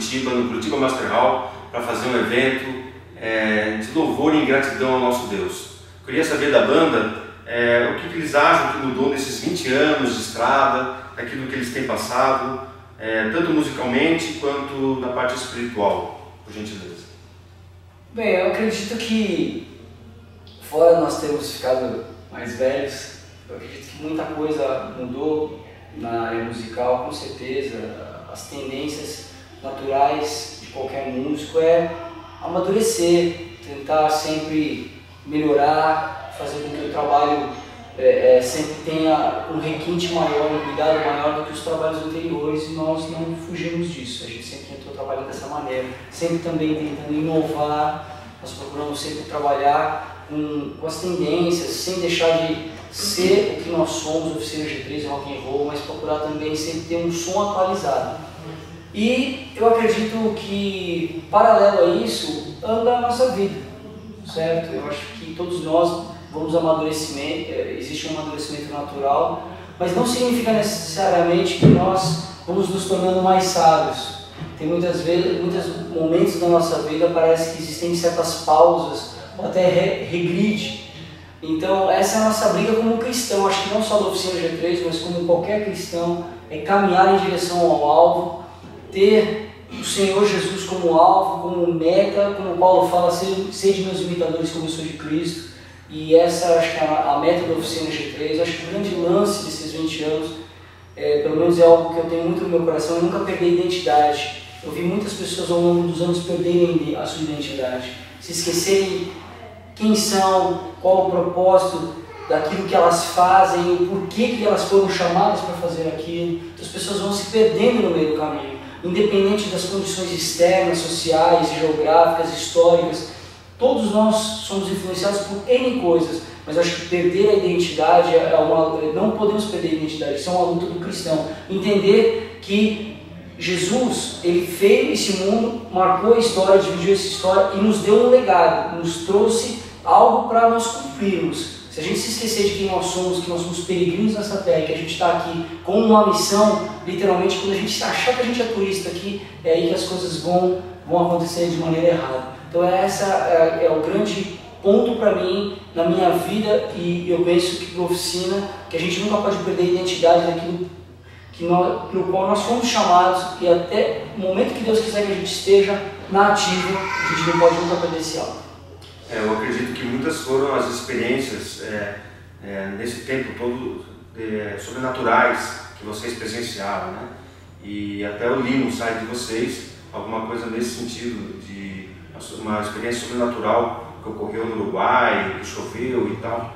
Curitiba, no Curitiba Master Hall, para fazer um evento de louvor e gratidão ao nosso Deus. Eu queria saber da banda o que eles acham que mudou nesses 20 anos de estrada, daquilo que eles têm passado, tanto musicalmente quanto na parte espiritual, por gentileza. Bem, eu acredito que, fora nós termos ficado mais velhos, eu acredito que muita coisa mudou na área musical, com certeza. As tendências naturais de qualquer músico é amadurecer, tentar sempre melhorar, fazer com que o trabalho sempre tenha um requinte maior, um cuidado maior do que os trabalhos anteriores, e nós não fugimos disso. A gente sempre tentou trabalhar dessa maneira, sempre também tentando inovar. Nós procuramos sempre trabalhar com as tendências, sem deixar de ser o que nós somos, oficina G3, rock and roll, mas procurar também sempre ter um som atualizado. E eu acredito que, paralelo a isso, anda a nossa vida, certo? Eu acho que todos nós vamos amadurecimento, existe um amadurecimento natural, mas não significa necessariamente que nós vamos nos tornando mais sábios. Tem muitos momentos da nossa vida parece que existem certas pausas, ou até regride. Então essa é a nossa briga como cristão, acho que não só da Oficina G3, mas como qualquer cristão, é caminhar em direção ao alvo, ter o Senhor Jesus como alvo, como meta, como Paulo fala, sede meus imitadores como eu sou de Cristo. E essa acho que é a meta da Oficina G3. Acho que o grande lance desses 20 anos, pelo menos é algo que eu tenho muito no meu coração, é nunca perder a identidade. Eu vi muitas pessoas ao longo dos anos perderem a sua identidade, se esquecerem quem são, qual o propósito daquilo que elas fazem, o porquê que elas foram chamadas para fazer aquilo. Então, as pessoas vão se perdendo no meio do caminho, independente das condições externas, sociais, geográficas, históricas. Todos nós somos influenciados por N coisas, mas acho que perder a identidade não podemos perder a identidade, isso é uma luta do cristão. Entender que Jesus, ele fez esse mundo, marcou a história, dividiu essa história e nos deu um legado, nos trouxe algo para nós cumprirmos. Se a gente se esquecer de quem nós somos, que nós somos peregrinos nessa terra, que a gente está aqui com uma missão, literalmente, quando a gente achar que a gente é turista aqui, é aí que as coisas vão acontecer de maneira errada. Então essa é o grande ponto para mim, na minha vida, e eu penso que na oficina, que a gente nunca pode perder a identidade daquilo pelo qual nós fomos chamados, e até o momento que Deus quiser que a gente esteja na ativa, a gente não pode nunca perder esse alvo. Eu acredito que muitas foram as experiências nesse tempo todo sobrenaturais que vocês presenciaram, né? E até eu li no site de vocês alguma coisa nesse sentido, de uma experiência sobrenatural que ocorreu no Uruguai, que choveu e tal.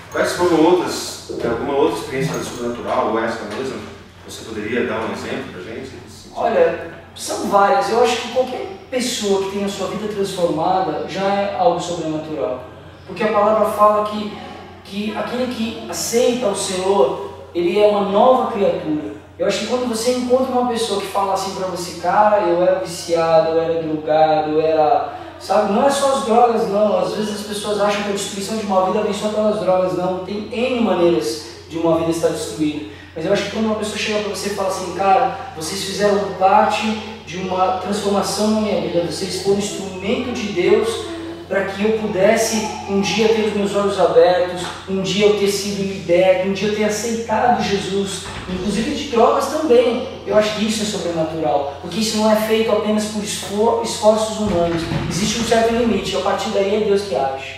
Quais foram alguma outra experiência sobrenatural, ou essa mesmo? Você poderia dar um exemplo pra gente? Olha, são várias. Eu acho que qualquer pessoa que tenha a sua vida transformada já é algo sobrenatural. Porque a palavra fala que aquele que aceita o Senhor, ele é uma nova criatura. Eu acho que quando você encontra uma pessoa que fala assim pra você, cara, eu era viciado, eu era drogado, eu era... Sabe, não é só as drogas não, às vezes as pessoas acham que a destruição de uma vida vem só pelas drogas, não, tem N maneiras de uma vida estar destruída. Mas eu acho que quando uma pessoa chega para você e fala assim, cara, vocês fizeram parte de uma transformação na minha vida, vocês foram instrumento de Deus para que eu pudesse um dia ter os meus olhos abertos, um dia eu ter sido liberto, um dia eu ter aceitado Jesus, inclusive de drogas também. Eu acho que isso é sobrenatural, porque isso não é feito apenas por esforços humanos, existe um certo limite, e a partir daí é Deus que age.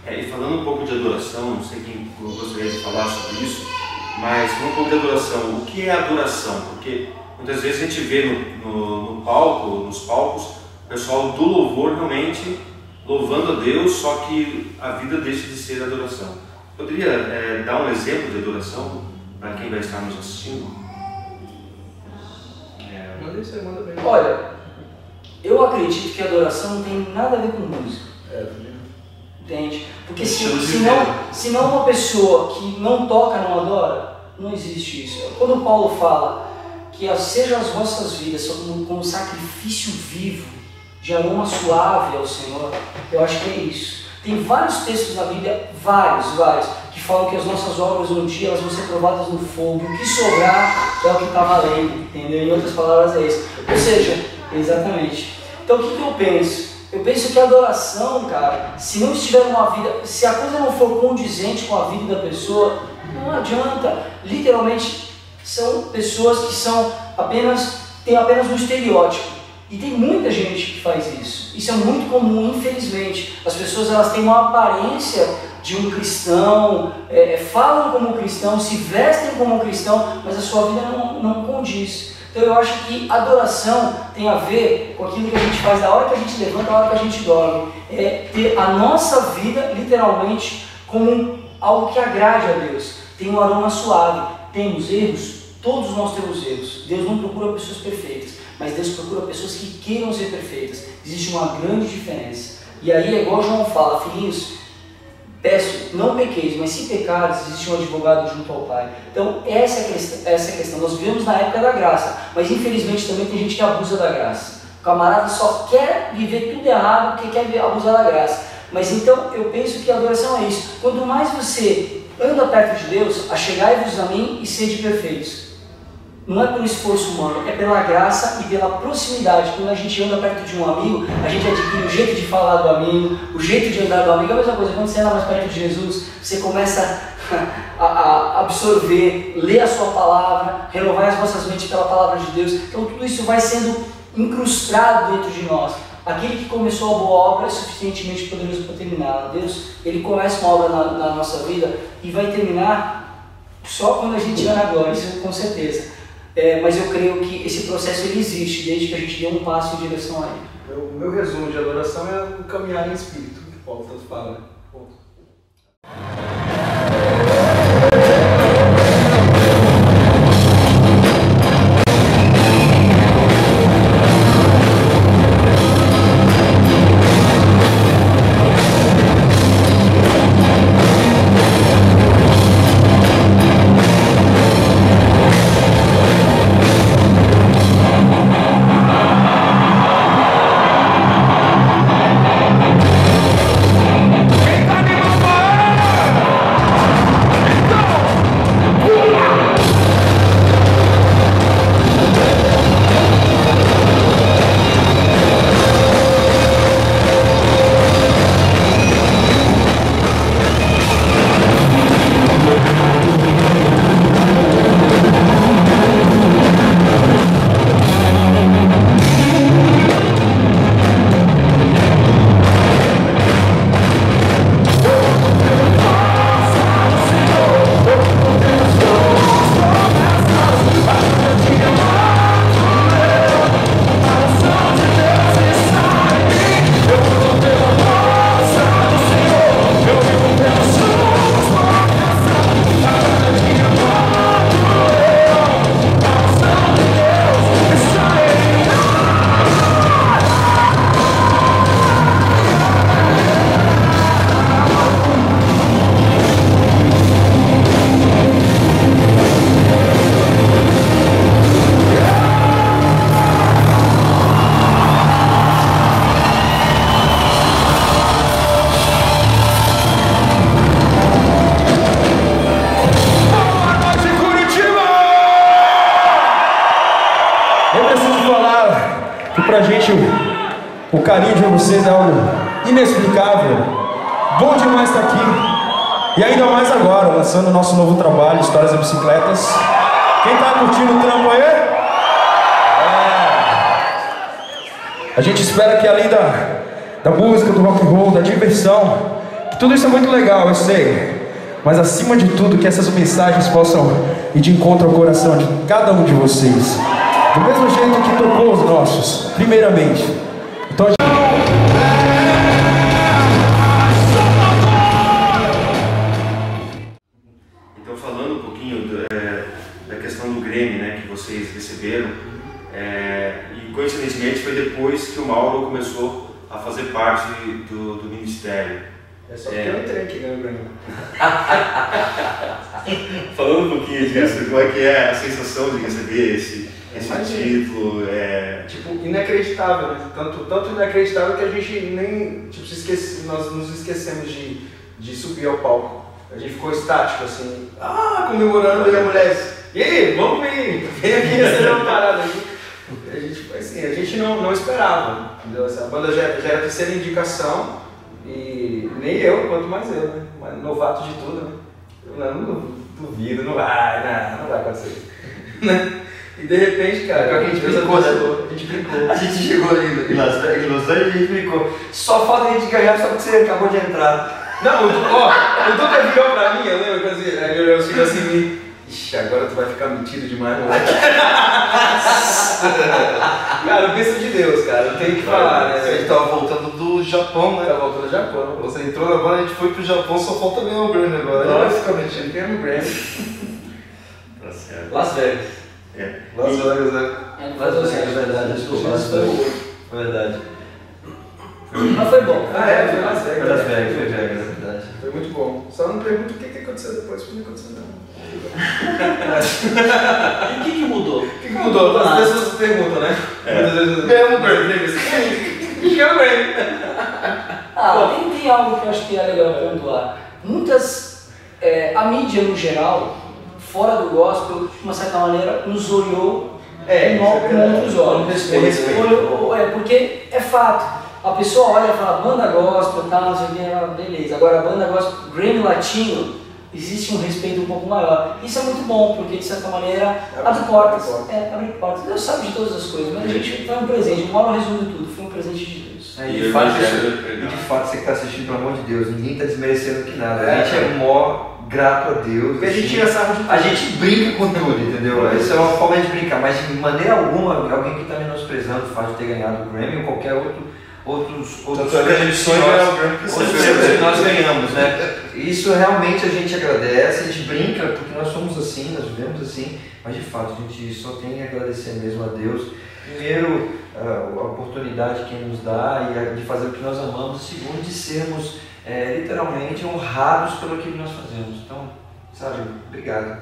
E falando um pouco de adoração, não sei quem gostaria de falar sobre isso, mas um pouco de adoração, o que é adoração? Porque muitas vezes a gente vê nos palcos, o pessoal do louvor realmente louvando a Deus, só que a vida deixa de ser adoração. Poderia dar um exemplo de adoração para quem vai estar nos assistindo? Manda bem. Olha, eu acredito que a adoração não tem nada a ver com música. Entende? Porque senão uma pessoa que não toca não adora, não existe isso. Quando Paulo fala que sejam as vossas vidas como um sacrifício vivo, de aroma suave ao Senhor, eu acho que é isso. Tem vários textos na Bíblia, vários, que falam que as nossas obras um dia elas vão ser provadas no fogo. O que sobrar é o que está valendo, entendeu? Em outras palavras é isso. Ou seja, exatamente. Então o que eu penso? Eu penso que a adoração, cara, se não estiver numa vida, se a coisa não for condizente com a vida da pessoa, não adianta. Literalmente, são pessoas que têm apenas um estereótipo. E tem muita gente que faz isso. Isso é muito comum, infelizmente. As pessoas elas têm uma aparência de um cristão, falam como cristão, se vestem como cristão, mas a sua vida não condiz. Então eu acho que adoração tem a ver com aquilo que a gente faz da hora que a gente levanta, da hora que a gente dorme. É ter a nossa vida, literalmente, como algo que agrade a Deus. Tem um aroma suave. Temos erros? Todos nós temos erros. Deus não procura pessoas perfeitas, mas Deus procura pessoas que queiram ser perfeitas. Existe uma grande diferença. E aí é igual João fala, filhinhos, peço, não pequeis, mas se pecares, existe um advogado junto ao Pai. Então essa é a questão. Nós vivemos na época da graça, mas infelizmente também tem gente que abusa da graça. O camarada só quer viver tudo errado porque quer abusar da graça. Mas então eu penso que a adoração é isso. Quanto mais você anda perto de Deus, achegai-vos a mim e sede perfeitos. Não é por esforço humano, é pela graça e pela proximidade. Quando a gente anda perto de um amigo, a gente adquire o jeito de falar do amigo, o jeito de andar do amigo. É a mesma coisa, quando você anda mais perto de Jesus, você começa a absorver, ler a sua palavra, renovar as vossas mentes pela palavra de Deus. Então tudo isso vai sendo incrustado dentro de nós. Aquele que começou a boa obra é suficientemente poderoso para terminá-la. Deus, Ele começa uma obra na nossa vida e vai terminar só quando a gente anda agora, isso com certeza. Mas eu creio que esse processo ele existe desde que a gente dê um passo em direção a ele. O meu resumo de adoração é o caminhar em espírito, que Paulo tanto fala, né? Pra gente, o carinho de vocês é algo inexplicável. Bom demais estar aqui. E ainda mais agora, lançando o nosso novo trabalho, Histórias da Bicicletas. Quem tá curtindo o trampo aí? A gente espera que além da música, do rock and roll, da diversão, que tudo isso é muito legal, eu sei. Mas acima de tudo, que essas mensagens possam ir de encontro ao coração de cada um de vocês. Do mesmo jeito que tocou os nossos, primeiramente. Então, falando um pouquinho da questão do Grêmio, né, que vocês receberam, e coincidentemente foi depois que o Mauro começou a fazer parte do ministério. É só que eu entrei aqui, né, Grêmio? Falando um pouquinho disso, como é que é a sensação de receber esse título? Tipo, inacreditável, né? Tanto inacreditável que a gente nem, tipo, nós nos esquecemos de subir ao palco. A gente ficou estático, assim, comemorando, e a mulher, e aí, vamos vir, vem aqui receber uma parada aqui. A gente não esperava, entendeu? A banda já era a terceira indicação, e nem eu, quanto mais eu, né? Mas novato de tudo, né? Eu não duvido, não vai acontecer. E de repente, cara, a gente brincou, né? A gente chegou ali em Los Angeles e a gente brincou. Só falta a gente ganhar só porque você acabou de entrar. Não, o Duca virou pra mim, eu lembro que assim, aí ele olhou assim, ixi, agora tu vai ficar metido demais, não vai? Cara, bênção de Deus, cara, não tem o que falar, né? A gente tava voltando do Japão, né? Tava voltando do Japão. Você entrou na banda, a gente foi pro Japão, só falta ganhar o Grammy agora. Nossa, fica metido, ganhamos o Grammy. Tá certo. Las Vegas. Las Vegas, né? Las Vegas, é verdade, desculpa. Las Vegas. Verdade. Mas foi bom. Foi Las Vegas. Foi Las Vegas, é verdade. Foi muito bom. Só não pergunto o que aconteceu depois, porque não aconteceu nada. E o que mudou? O que mudou? As pessoas perguntam, né? Ganhamos o Grammy. Ganhamos o Grammy. Tem algo que eu acho que é legal pontuar. A mídia no geral, fora do gospel, de uma certa maneira, nos olhou com outros olhos. Porque é fato. A pessoa olha e fala, banda gospel, tal, não sei o que, beleza. Agora, a banda gospel, Grammy Latino, existe um respeito um pouco maior. Isso é muito bom, porque de certa maneira abre portas. Abre portas. Deus sabe de todas as coisas, mas a gente foi um presente. O maior resumo de tudo, foi um presente de Deus. De fato, você que está assistindo, pelo amor de Deus, ninguém está desmerecendo aqui nada. A gente é mó grato a Deus. Porque a gente tira sarro de tudo. A gente brinca com tudo, entendeu? Essa é uma forma de brincar, mas de maneira alguma, alguém que está menosprezando o fato de ter ganhado o Grammy ou qualquer outros que nós ganhamos, né? Isso realmente a gente agradece, a gente brinca porque nós somos assim, nós vivemos assim, mas de fato a gente só tem a agradecer mesmo a Deus. Primeiro, a oportunidade que Ele nos dá de fazer o que nós amamos, segundo, de sermos literalmente honrados pelo que nós fazemos. Então, sabe, obrigado.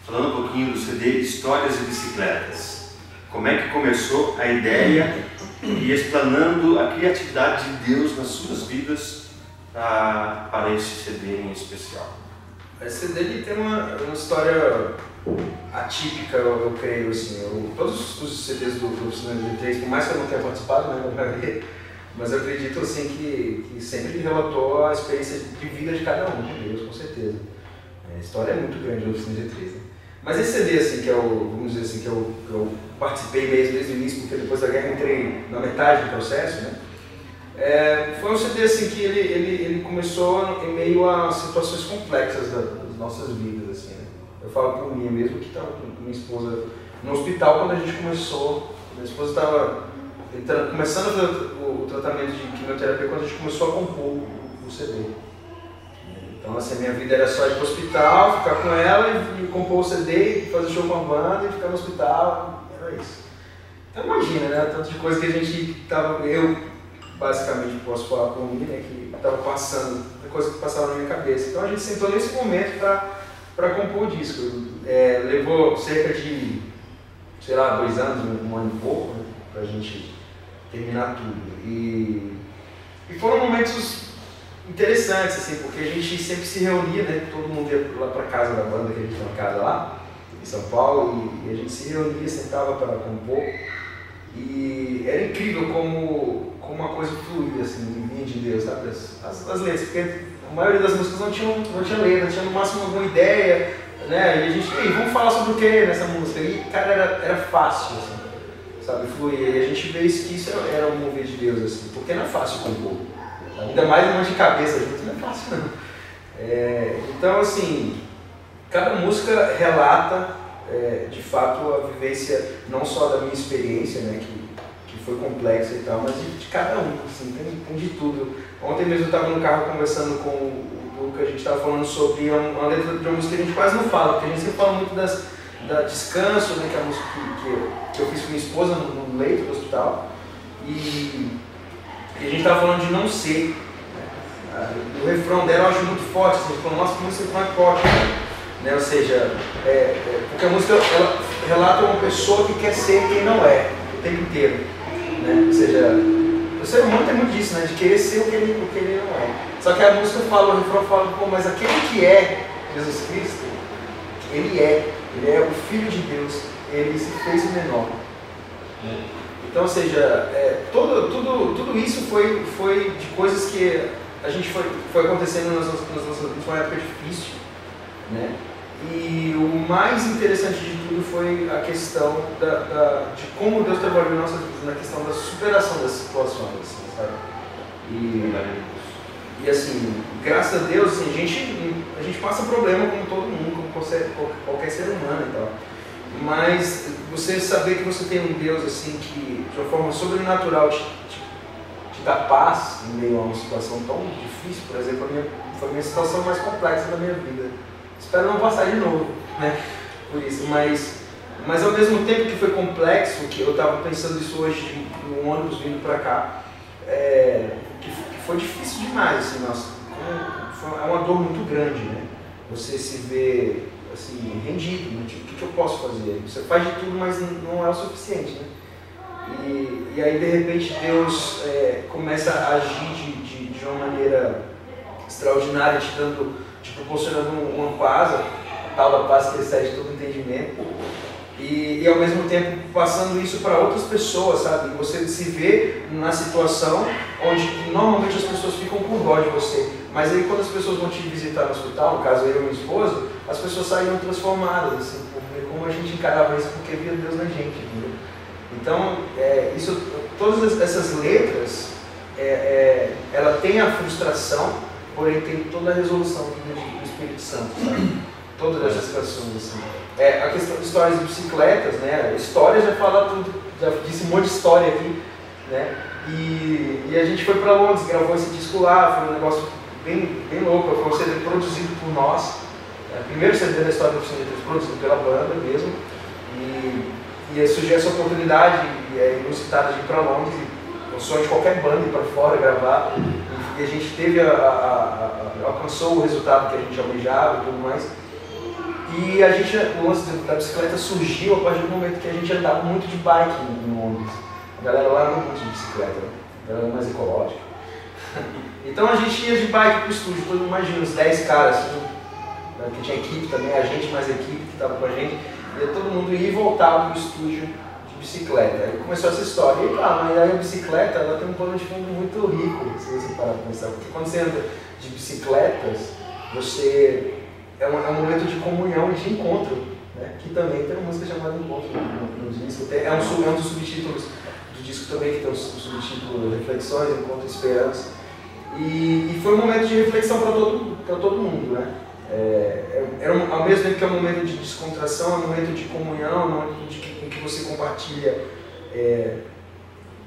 Falando um pouquinho do CD Histórias e Bicicletas, como é que começou a ideia e explanando a criatividade de Deus nas suas vidas para esse CD em especial? Esse CD ele tem uma história atípica, eu creio, assim. Todos os CDs do Oficina de 3, por mais que eu não tenha participado, né, na maioria, mas eu acredito assim, que sempre relatou a experiência de vida de cada um, com Deus, com certeza. A história é muito grande do Oficina de 3, né? Mas esse CD, assim, que vamos dizer assim, que eu participei mesmo desde o início, porque depois da guerra entrei na metade do processo, né? Foi um CD assim, que ele começou em meio a situações complexas das nossas vidas, assim, né? Eu falo por mim mesmo, que estava com minha esposa no hospital quando a gente começou. Minha esposa estava começando a fazer o tratamento de quimioterapia quando a gente começou a compor o CD. Então, assim, a minha vida era só ir para o hospital, ficar com ela e compor o CD, fazer show com a banda e ficar no hospital, era isso. Então, imagina, né? Tanto de coisa que a gente estava, eu basicamente posso falar por mim, né? Que estava passando, coisa que passava na minha cabeça. Então, a gente sentou nesse momento para compor o disco. Levou cerca de, sei lá, 2 anos, um ano e pouco, né? Para a gente terminar tudo. E foram momentos interessantes, assim, porque a gente sempre se reunia, né? Todo mundo ia lá para casa da banda, que a gente tem uma casa lá, em São Paulo, e a gente se reunia, sentava para compor, e era incrível como uma coisa fluía, assim, vinha de Deus, sabe? As letras, porque a maioria das músicas não tinha letra, tinha no máximo alguma ideia, né? E a gente, vamos falar sobre o que nessa música? E, cara, era fácil, assim, sabe? Fluía, e a gente vê que isso era um mover de Deus, assim, porque não é fácil compor. Ainda mais um monte de cabeça junto, não é fácil não. Então, assim, cada música relata, de fato, a vivência não só da minha experiência, né, que foi complexa e tal, mas de cada um, assim, tem de tudo. Ontem mesmo eu estava no carro conversando com o Luca, a gente estava falando sobre uma letra de uma música que a gente quase não fala, porque a gente sempre fala muito da Descanso, né, que é a música que eu fiz com minha esposa no leito do hospital, e a gente estava falando de não ser. O refrão dela eu acho muito forte, assim, falando, nossa, que música tão forte, né? Ou seja, porque a música ela relata uma pessoa que quer ser quem não é, o tempo inteiro. né? Ou seja, o ser humano tem muito disso, né? De querer ser o que ele não é. Só que a música fala, o refrão fala, pô, mas aquele que é Jesus Cristo, ele é o Filho de Deus, ele se fez o menor. Né? Então, ou seja, tudo isso foi de coisas que a gente foi acontecendo nas nossas vidas, foi uma época difícil, né? E o mais interessante de tudo foi a questão de como Deus trabalhou em nossas vidas, na questão da superação das situações, assim, sabe? E assim, graças a Deus, assim, a gente passa problema como todo mundo, como qualquer ser humano e tal. Mas você saber que você tem um Deus assim que de uma forma sobrenatural te dá paz em meio a uma situação tão difícil, por exemplo, foi a minha situação mais complexa da minha vida. Espero não passar de novo, né? Por isso, mas ao mesmo tempo que foi complexo, que eu estava pensando isso hoje no ônibus vindo para cá, que foi difícil demais, assim, nossa, é uma dor muito grande, né? Você se vê assim, rendido, né? Tipo, o que eu posso fazer? Você faz de tudo, mas não é o suficiente, né? E aí de repente Deus começa a agir de uma maneira extraordinária, te proporcionando uma paz, a tal da paz que excede todo entendimento, e ao mesmo tempo passando isso para outras pessoas, sabe? Você se vê na situação onde normalmente as pessoas ficam com dó de você, mas aí quando as pessoas vão te visitar no hospital, no caso eu e minha esposa, as pessoas saíam transformadas, assim, por ver como a gente encarava isso, porque via Deus na gente, entendeu? Então, todas essas letras, ela tem a frustração, porém tem toda a resolução do Espírito Santo, sabe? Todas essas canções, assim. A questão de histórias de bicicletas, né? História já fala tudo, já disse um monte de história aqui, né? E a gente foi para Londres, gravou esse disco lá, foi um negócio bem louco, foi um CD produzido por nós. O primeiro CD da história do Oficina de Letras, produzido pela banda mesmo. E surgiu essa oportunidade inusitada de ir para Londres, o sonho de qualquer banda ir para fora gravar. E a gente alcançou o resultado que a gente almejava e tudo mais. E o lance da bicicleta surgiu a partir do momento que a gente andava muito de bike em Londres. A galera lá não muito de bicicleta, né? Era mais ecológica. Então a gente ia de bike para o estúdio, todo mundo imagina, uns 10 caras, assim, que tinha equipe também, a gente mais a equipe que estava com a gente, e todo mundo ia e voltava para o estúdio de bicicleta. Aí começou essa história, mas aí a bicicleta ela tem um plano de fundo muito rico, se você parar para pensar, porque quando você anda de bicicletas, é um momento de comunhão e de encontro, né? Que também tem uma música chamada Encontro no disco. É um dos subtítulos do disco também, que tem o subtítulo Reflexões, Encontro e Esperança. E foi um momento de reflexão para todo mundo, né? Ao mesmo tempo que é um momento de descontração, é um momento de comunhão, é um momento em que você compartilha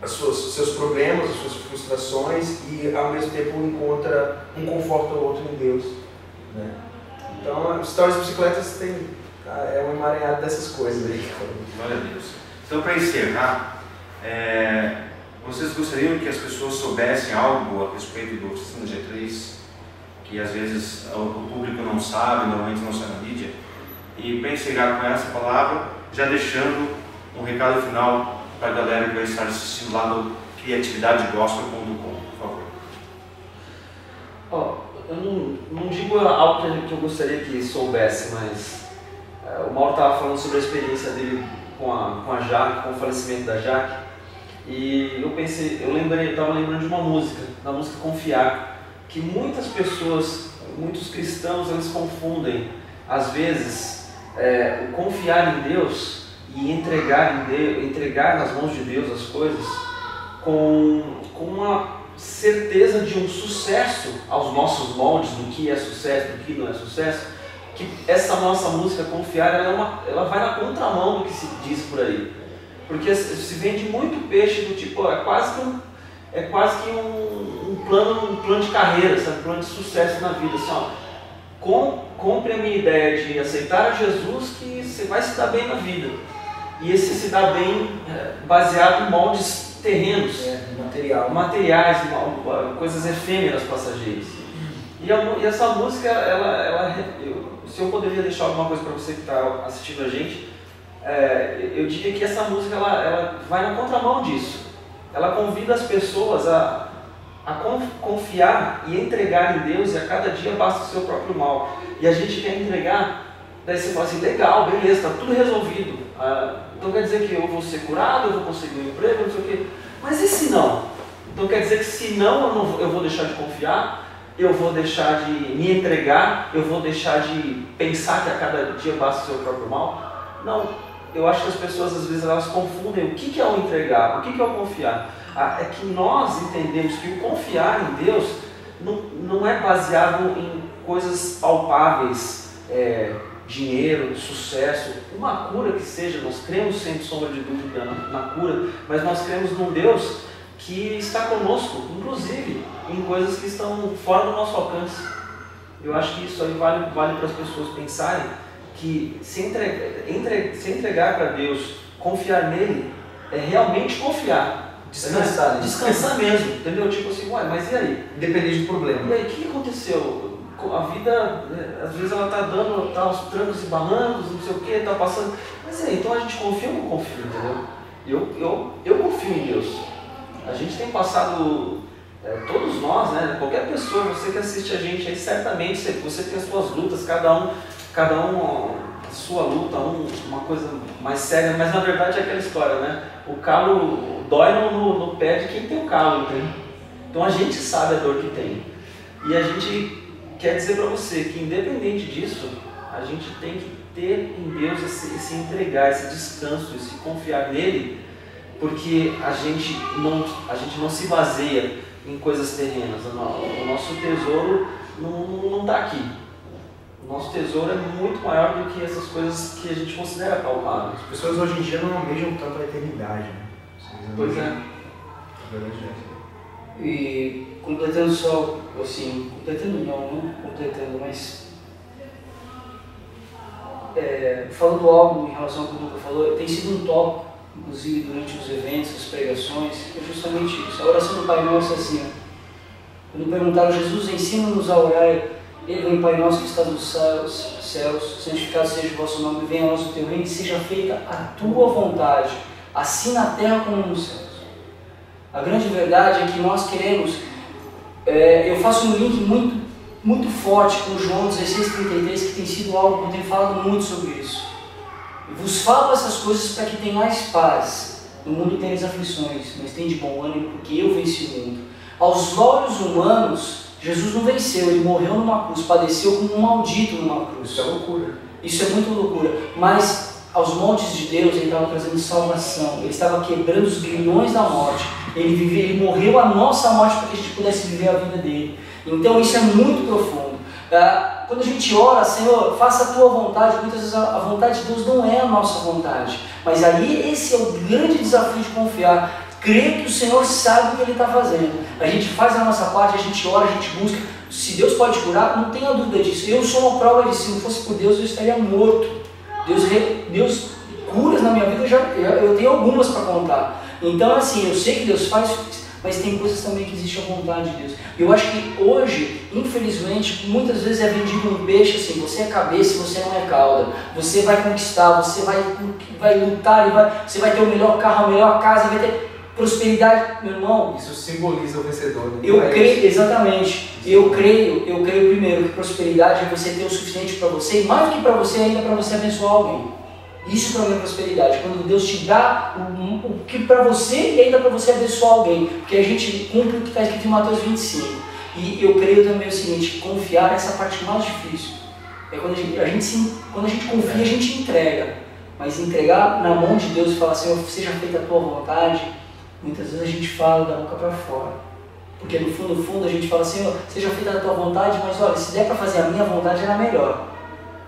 seus problemas, as suas frustrações e ao mesmo tempo encontra um conforto ao outro em Deus, né? Então, Histórias de Bicicletas é um emaranhado dessas coisas aí. Glória a Deus. Então, para encerrar, vocês gostariam que as pessoas soubessem algo a respeito do Oficina G3, que às vezes o público não sabe, normalmente não sai na mídia? E para encerrar com essa palavra, já deixando um recado final para a galera que vai estar assistindo lá no criatividadegospel.com, por favor. Eu não digo algo que eu gostaria que soubesse, mas o Mauro estava falando sobre a experiência dele com a Jaque, com o falecimento da Jaque, e eu estava lembrando de uma música, da música Confiar, que muitas pessoas, muitos cristãos, eles confundem, às vezes, o confiar em Deus e entregar nas mãos de Deus as coisas com uma certeza de um sucesso aos nossos moldes, do que é sucesso, do que não é sucesso, que essa nossa música Confiar, ela vai na contramão do que se diz por aí. Porque se vende muito peixe do tipo, é quase que um plano de carreira, sabe? Um plano de sucesso na vida. Assim, compre a minha ideia de aceitar a Jesus que você vai se dar bem na vida. E esse se dar bem baseado em moldes terrenos, materiais, coisas efêmeras, passageiras. E essa música, se eu poderia deixar alguma coisa para você que está assistindo a gente, eu diria que essa música ela vai na contramão disso. ela convida as pessoas a confiar e entregar em Deus, e a cada dia basta o seu próprio mal. E a gente quer entregar, daí você fala assim, legal, beleza, está tudo resolvido. Então quer dizer que eu vou ser curado, eu vou conseguir um emprego, não sei o quê. Mas e se não? Então quer dizer que se não, eu vou deixar de confiar, eu vou deixar de me entregar, eu vou deixar de pensar que a cada dia basta o seu próprio mal? Não, eu acho que as pessoas às vezes elas confundem o que é o entregar, o que é o confiar. É que nós entendemos que o confiar em Deus não é baseado em coisas palpáveis, dinheiro, sucesso, uma cura que seja. Nós cremos sem sombra de dúvida na cura, mas nós cremos num Deus que está conosco, inclusive em coisas que estão fora do nosso alcance. Eu acho que isso aí vale para as pessoas pensarem que se entregar para Deus, confiar nele, é realmente confiar. Descansar, né? Descansar mesmo, entendeu? Tipo assim, uai, mas e aí? Independente do problema. E aí, o que aconteceu? A vida, às vezes ela está dando os trancos e barrancos, não sei o que, está passando. Mas e aí, então a gente confia ou não confia, entendeu? Eu confio em Deus. A gente tem passado, todos nós, né? Qualquer pessoa, você que assiste a gente aí, certamente você tem as suas lutas, cada um a sua luta, uma coisa mais séria, mas na verdade é aquela história, né? O calo dói no pé de quem tem o calo, entende? Então a gente sabe a dor que tem. E a gente quer dizer para você que independente disso, a gente tem que ter em Deus esse entregar, esse descanso, esse confiar nele, porque a gente não se baseia em coisas terrenas. O nosso tesouro não está aqui. O nosso tesouro é muito maior do que essas coisas que a gente considera palpáveis. As pessoas hoje em dia não almejam tanto a eternidade, né? Pois é. A verdade é essa. E completando só, assim, não completando, mas falando do álbum em relação ao que o Duca falou, tem sido um tópico, inclusive durante os eventos, as pregações, é justamente isso. A oração do Pai Nosso é assim, quando perguntaram, Jesus, ensina-nos a orar, ele vem, Pai Nosso que está nos céus, santificado seja o vosso nome, venha a nós o teu reino, e seja feita a tua vontade, assim na terra como nos céus. A grande verdade é que nós queremos, eu faço um link muito forte com João 16,33, que tem sido algo que eu tenho falado muito sobre isso. Eu vos falo essas coisas para que tenhais paz. No mundo tereis aflições, mas tem de bom ânimo, porque eu venci o mundo. Aos olhos humanos, Jesus não venceu, ele morreu numa cruz, padeceu como um maldito numa cruz. Isso é loucura. Isso é muito loucura. Mas aos montes de Deus ele estava trazendo salvação, ele estava quebrando os grilhões da morte. Ele morreu a nossa morte para que a gente pudesse viver a vida dele. Então isso é muito profundo. Quando a gente ora, Senhor, faça a tua vontade, muitas vezes a vontade de Deus não é a nossa vontade. Mas aí esse é o grande desafio de confiar. Crer que o Senhor sabe o que Ele está fazendo. A gente faz a nossa parte, a gente ora, a gente busca. Se Deus pode curar, não tenha dúvida disso. Eu sou uma prova disso. Se não fosse por Deus, eu estaria morto. Deus curas na minha vida, eu tenho algumas para contar. Então assim, eu sei que Deus faz, mas tem coisas também que existe a vontade de Deus. Eu acho que hoje, infelizmente, muitas vezes é vendido um peixe assim, você é cabeça e você não é cauda. Você vai conquistar, você vai lutar, você vai ter o melhor carro, a melhor casa, vai ter prosperidade, meu irmão. Isso simboliza o vencedor. Né? Eu creio, exatamente. Eu creio primeiro que prosperidade é você ter o suficiente para você, e mais do que para você, ainda para você abençoar alguém. Isso para mim é prosperidade, quando Deus te dá o que para você e ainda para você abençoar alguém, porque a gente cumpre o que está escrito em Mateus 25. E eu creio também o seguinte, confiar é essa parte mais difícil. É quando a gente confia, a gente entrega. Mas entregar na mão de Deus e falar, Senhor, seja feita a tua vontade, muitas vezes a gente fala da boca para fora. Porque no fundo a gente fala, Senhor, seja feita a tua vontade, mas olha, se der para fazer a minha vontade, era melhor.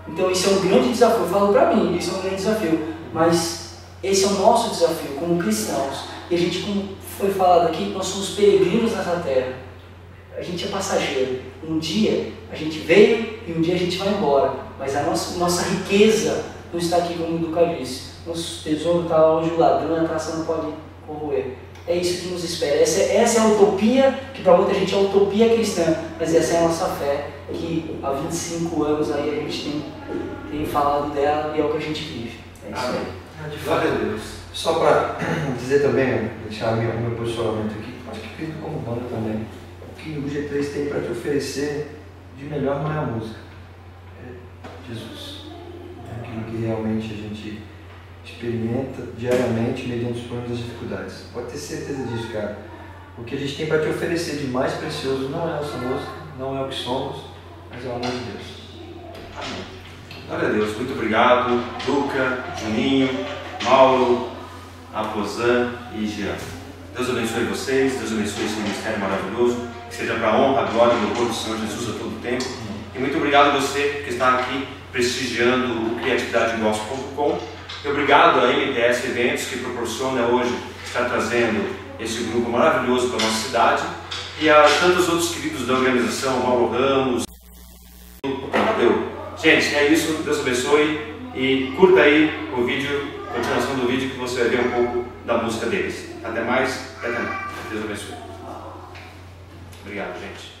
Então isso é um grande desafio, eu falo para mim, isso é um grande desafio, mas esse é o nosso desafio como cristãos. E a gente, como foi falado aqui, nós somos peregrinos nessa terra, a gente é passageiro. Um dia a gente veio e um dia a gente vai embora, mas a nossa riqueza não está aqui, como o Duca disse. Nosso tesouro está lá onde o ladrão e a traça não pode corroer. É isso que nos espera. Essa é a utopia, que para muita gente é a utopia cristã, mas essa é a nossa fé, que há 25 anos aí a gente tem falado dela e é o que a gente vive. É isso aí. Glória a Deus. Só para dizer também, deixar o meu posicionamento aqui, acho que acredito como banda também. O que o G3 tem para te oferecer de melhor não é a música, é Jesus. É aquilo que realmente a gente experimenta diariamente mediante os problemas e as dificuldades. Pode ter certeza disso, cara. O que a gente tem para te oferecer de mais precioso não é a nossa música, não é o que somos, mas é o amor de Deus. Amém. Glória a Deus. Muito obrigado, Luca, Juninho, Mauro, Aposan e Jean. Deus abençoe vocês, Deus abençoe esse ministério maravilhoso, que seja para a honra, a glória e o louvor do Senhor Jesus a todo tempo. E muito obrigado a você que está aqui prestigiando o criatividadegospel.com. E obrigado a MTS Eventos, que proporciona hoje estar trazendo esse grupo maravilhoso para a nossa cidade, e a tantos outros queridos da organização, Mauro Ramos. Valeu. Gente, é isso, Deus abençoe, e curta aí o vídeo, a continuação do vídeo, que você vai ver um pouco da música deles. Até mais, até mais. Deus abençoe. Obrigado, gente.